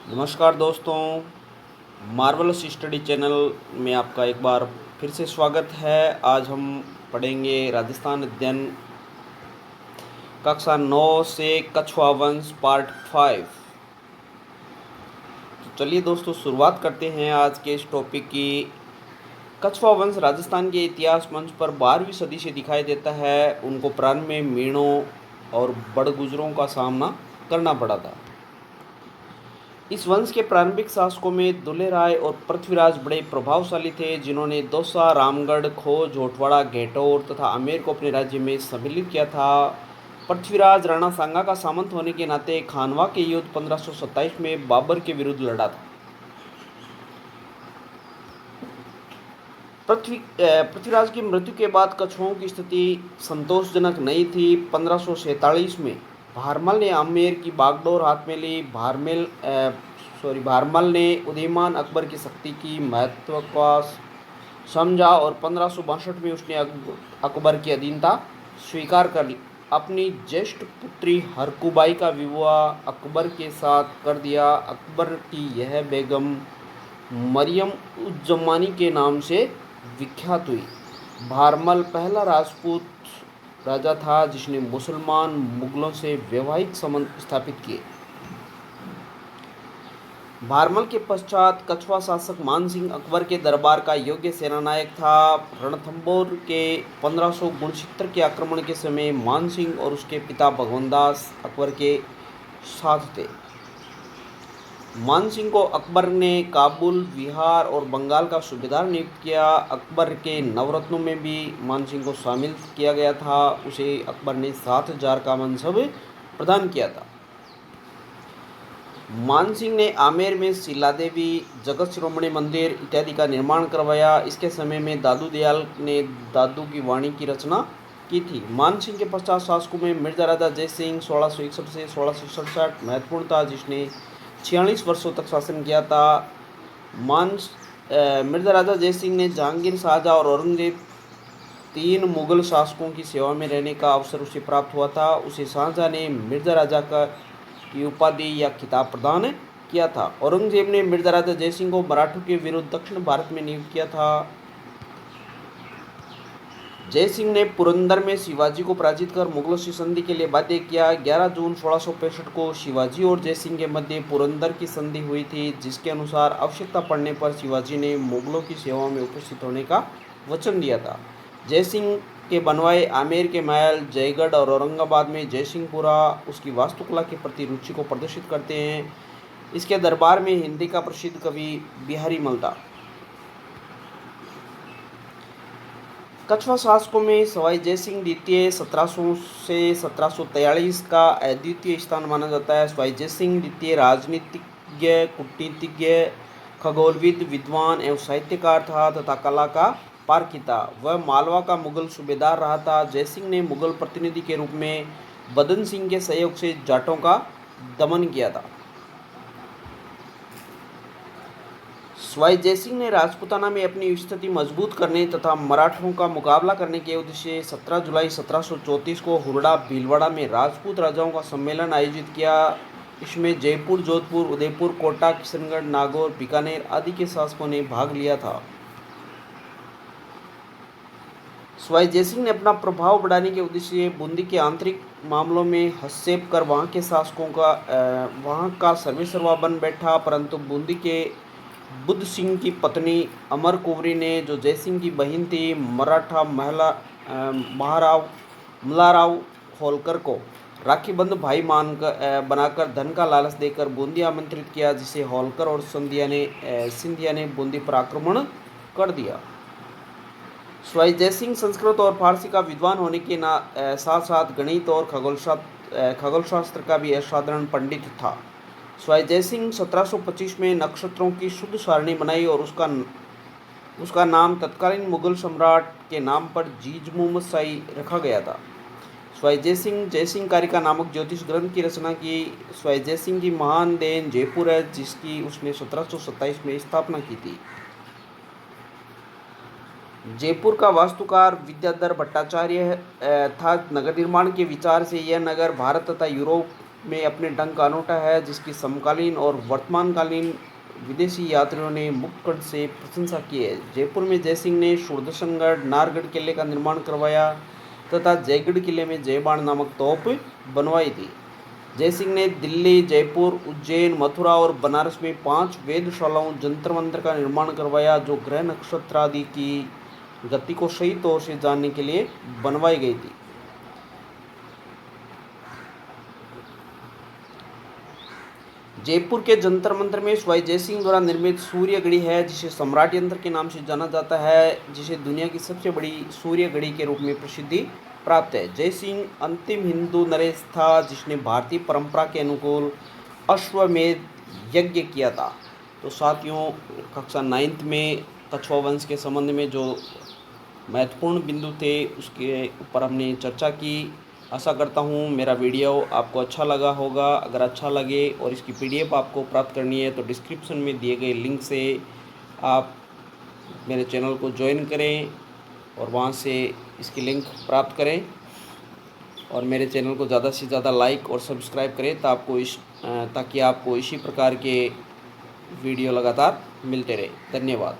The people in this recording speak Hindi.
नमस्कार दोस्तों, मार्वलस स्टडी चैनल में आपका एक बार फिर से स्वागत है। आज हम पढ़ेंगे राजस्थान अध्ययन कक्षा 9 से कछुआ वंश पार्ट 5। तो चलिए दोस्तों, शुरुआत करते हैं आज के इस टॉपिक की। कछुआ वंश राजस्थान के इतिहास मंच पर 12वीं सदी से दिखाई देता है। उनको प्रारंभ में मीणों और बड़गुजरों का सामना करना पड़ा था। इस वंश के प्रारंभिक शासकों में दुल्हे राय और पृथ्वीराज बड़े प्रभावशाली थे, जिन्होंने दौसा, रामगढ़, खोज, होटवाड़ा, घेटौर तथा आमेर को अपने राज्य में सम्मिलित किया था। पृथ्वीराज राणा सांगा का सामंत होने के नाते खानवा के युद्ध 1527 में बाबर के विरुद्ध लड़ा था। पृथ्वीराज की मृत्यु के बाद कछुओं की स्थिति संतोषजनक नहीं थी। 1547 में भारमल ने आमेर की बागडोर हाथ में ली। भारमल ने उदीयमान अकबर की शक्ति की महत्व का समझा और 1562 में उसने अकबर की अधीनता स्वीकार कर ली। अपनी ज्येष्ठ पुत्री हरकुबाई का विवाह अकबर के साथ कर दिया। अकबर की यह बेगम मरियम उज जमानी के नाम से विख्यात हुई। भारमल पहला राजपूत राजा था जिसने मुसलमान मुगलों से वैवाहिक संबंध स्थापित किए। भारमल के पश्चात कछुआ शासक मानसिंह अकबर के दरबार का योग्य सेनानायक था। रणथंभौर के 1569 के आक्रमण के समय मानसिंह और उसके पिता भगवनदास अकबर के साथ थे। मानसिंह को अकबर ने काबुल, बिहार और बंगाल का सूबेदार नियुक्त किया। अकबर के नवरत्नों में भी मानसिंह को शामिल किया गया था। उसे अकबर ने 7,000 का मनसब प्रदान किया था। मानसिंह ने आमेर में शिला देवी, जगत शिरोमणि मंदिर इत्यादि का निर्माण करवाया। इसके समय में दादू दयाल ने दादू की वाणी की रचना की थी। मानसिंह के पश्चात शासकों में मिर्जा राजा जयसिंह 1661 से 1667 महत्वपूर्ण था, जिसने 46 वर्षों तक शासन किया था। मिर्जा राजा जयसिंह ने जहांगीर, शाहजहां और औरंगजेब 3 मुगल शासकों की सेवा में रहने का अवसर उसे प्राप्त हुआ था। उसे शाहजहां ने मिर्जा राजा की उपाधि या खिताब प्रदान किया था। औरंगजेब ने मिर्जा राजा जयसिंह को मराठों के विरुद्ध दक्षिण भारत में नियुक्त किया था। जयसिंह ने पुरंदर में शिवाजी को पराजित कर मुगलों से संधि के लिए बाध्य किया। 11 जून 1665 को शिवाजी और जयसिंह के मध्य पुरंदर की संधि हुई थी, जिसके अनुसार आवश्यकता पड़ने पर शिवाजी ने मुगलों की सेवा में उपस्थित होने का वचन दिया था। जयसिंह के बनवाए आमेर के महल, जयगढ़ और औरंगाबाद में जयसिंहपुरा उसकी वास्तुकला के प्रति रुचि को प्रदर्शित करते हैं। इसके दरबार में हिंदी का प्रसिद्ध कवि बिहारी मल था। कछुआ शासकों में सवाई जयसिंह द्वितीय 1700 से 1743 का अद्वितीय स्थान माना जाता है। सवाई जयसिंह द्वितीय राजनीतिज्ञ, कूटनीतिज्ञ, खगोलविद, विद्वान एवं साहित्यकार था तथा कला का पारखी था। वह मालवा का मुगल सूबेदार रहा था। जयसिंह ने मुगल प्रतिनिधि के रूप में बदन सिंह के सहयोग से जाटों का दमन किया था। सवाई जयसिंह ने राजपूताना में अपनी स्थिति मजबूत करने तथा मराठों का मुकाबला करने के उद्देश्य 17 जुलाई 1734 को हुरडा भीलवाड़ा में राजपूत राजाओं का सम्मेलन आयोजित किया। इसमें जयपुर, जोधपुर, उदयपुर, कोटा, किशनगढ़, नागौर, बीकानेर आदि के शासकों ने भाग लिया था। सवाई जयसिंह ने अपना प्रभाव बढ़ाने के उद्देश्य बूंदी के आंतरिक मामलों में हस्तक्षेप कर वहाँ का सर्वेसर्वा बन बैठा, परंतु बूंदी के बुद्ध सिंह की पत्नी अमर कुंवरी ने, जो जयसिंह की बहन थी, मराठा महाराव मल्लाराव होलकर को राखीबंद भाई बनाकर धन का लालच देकर बूंदी आमंत्रित किया, जिसे होलकर और सिंधिया ने बूंदी पर आक्रमण कर दिया। सवाई जयसिंह संस्कृत और फारसी का विद्वान होने के साथ साथ गणित और खगोलशास्त्र का भी असाधारण पंडित था। सवाई जयसिंह 1725 में नक्षत्रों की शुद्ध सारणी बनाई और उसका नाम तत्कालीन मुगल सम्राट के नाम पर जीज मुहम्मद शाही रखा गया था। सवाई जयसिंह कारिका नामक ज्योतिष ग्रंथ की रचना की। सवाई जयसिंह की महान देन जयपुर है, जिसकी उसने 1727 में स्थापना की थी। जयपुर का वास्तुकार विद्याधर भट्टाचार्य था। नगर निर्माण के विचार से यह नगर भारत तथा यूरोप में अपने ढंग का अनूठा है, जिसकी समकालीन और वर्तमानकालीन विदेशी यात्रियों ने मुक्त कंठ से प्रशंसा की है। जयपुर में जयसिंह ने शूरदर्शनगढ़ नाहरगढ़ किले का निर्माण करवाया तथा जयगढ़ किले में जयबाण नामक तोप बनवाई थी। जयसिंह ने दिल्ली, जयपुर, उज्जैन, मथुरा और बनारस में 5 वेधशालाओं, जंतर मंतर का निर्माण करवाया, जो ग्रह नक्षत्र आदि की गति को सही तौर से जानने के लिए बनवाई गई थी। जयपुर के जंतर मंतर में सवाई जयसिंह द्वारा निर्मित सूर्य घड़ी है, जिसे सम्राट यंत्र के नाम से जाना जाता है, जिसे दुनिया की सबसे बड़ी सूर्य घड़ी के रूप में प्रसिद्धि प्राप्त है। जयसिंह अंतिम हिंदू नरेश था जिसने भारतीय परंपरा के अनुकूल अश्वमेध यज्ञ किया था। तो साथियों, कक्षा 9th में कछुआ वंश के संबंध में जो महत्वपूर्ण बिंदु थे उसके ऊपर हमने चर्चा की। आशा करता हूँ मेरा वीडियो आपको अच्छा लगा होगा। अगर अच्छा लगे और इसकी PDF आपको प्राप्त करनी है तो डिस्क्रिप्शन में दिए गए लिंक से आप मेरे चैनल को ज्वाइन करें और वहाँ से इसकी लिंक प्राप्त करें और मेरे चैनल को ज़्यादा से ज़्यादा लाइक और सब्सक्राइब करें ताकि आपको इसी प्रकार के वीडियो लगातार मिलते रहे। धन्यवाद।